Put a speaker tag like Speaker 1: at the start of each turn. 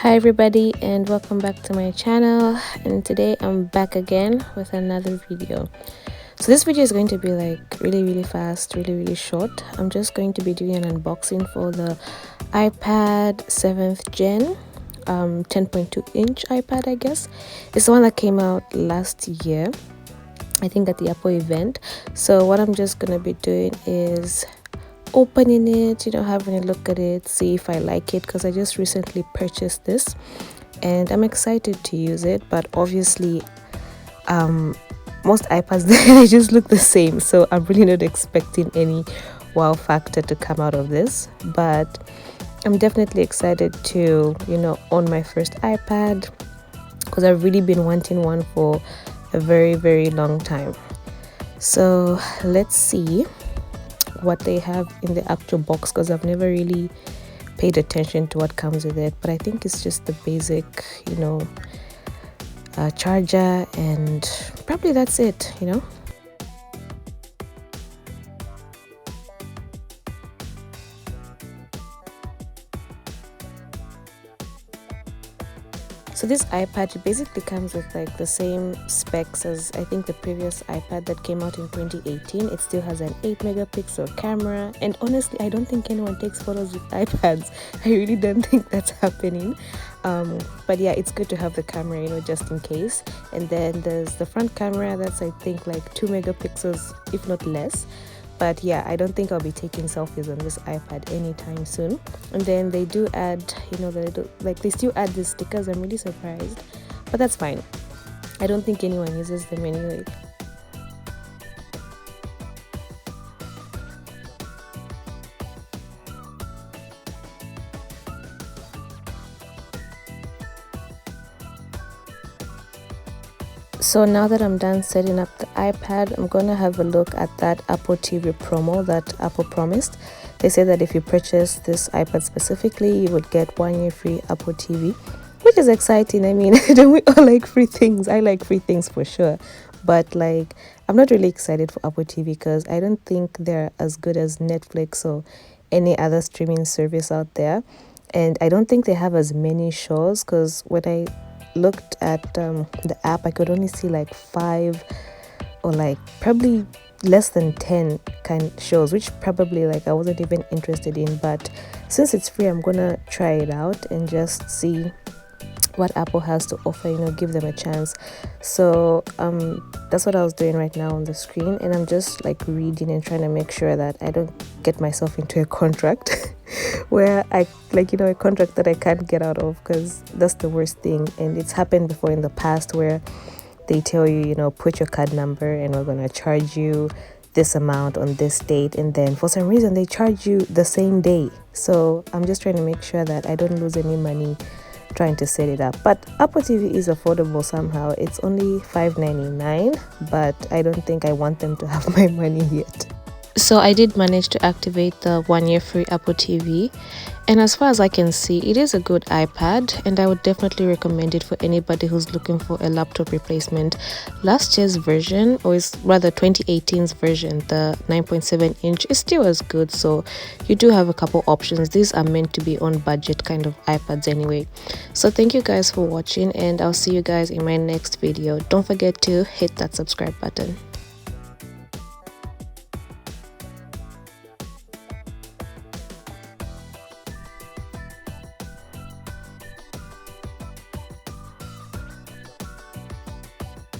Speaker 1: Hi everybody and welcome back to my channel, and today I'm back again with another video. So this video is going to be like really fast, really short. I'm just going to be doing an unboxing for the iPad 7th gen 10.2 inch iPad. I guess it's the one that came out last year, I think, at the Apple event. So what I'm just gonna be doing is opening it, having a look at it, see if I like it, because I just recently purchased this and I'm excited to use it. But obviously most iPads they just look the same, so I'm really not expecting any wow factor to come out of this. But I'm definitely excited to own my first iPad, because I've really been wanting one for a very long time. So let's see what they have in the actual box, because I've never really paid attention to what comes with it. But I think it's just the basic charger, and probably that's it. So this iPad basically comes with like the same specs as I think the previous iPad that came out in 2018. It still has an 8 megapixel camera, and honestly I don't think anyone takes photos with iPads. I really don't think that's happening. But yeah, it's good to have the camera, just in case. And then there's the front camera that's I think like 2 megapixels, if not less. But yeah, I don't think I'll be taking selfies on this iPad anytime soon. And then they do add, they still add these stickers. I'm really surprised, but that's fine. I don't think anyone uses them anyway. So now that I'm done setting up the iPad, I'm going to have a look at that Apple TV promo that Apple promised. They said that if you purchase this iPad specifically, you would get 1 year free Apple TV, which is exciting. I mean, don't we all like free things? I like free things for sure. But like, I'm not really excited for Apple TV because I don't think they're as good as Netflix or any other streaming service out there. And I don't think they have as many shows, because when I looked at the app, I could only see like 5 or like probably less than 10 kind of shows, which probably like I wasn't even interested in. But since it's free, I'm gonna try it out and just see what Apple has to offer, give them a chance. So that's what I was doing right now on the screen, and I'm just like reading and trying to make sure that I don't get myself into a contract where I a contract that I can't get out of, because that's the worst thing. And it's happened before in the past where they tell you, put your card number and we're going to charge you this amount on this date, and then for some reason they charge you the same day. So I'm just trying to make sure that I don't lose any money trying to set it up. But Apple TV is affordable somehow. It's only $5.99, but I don't think I want them to have my money yet. So I did manage to activate the 1 year free Apple TV, and as far as I can see, it is a good iPad, and I would definitely recommend it for anybody who's looking for a laptop replacement. Last year's version, or is rather 2018's version, the 9.7 inch, is still as good. So you do have a couple options. These are meant to be on budget kind of iPads anyway. So thank you guys for watching, and I'll see you guys in my next video. Don't forget to hit that subscribe button.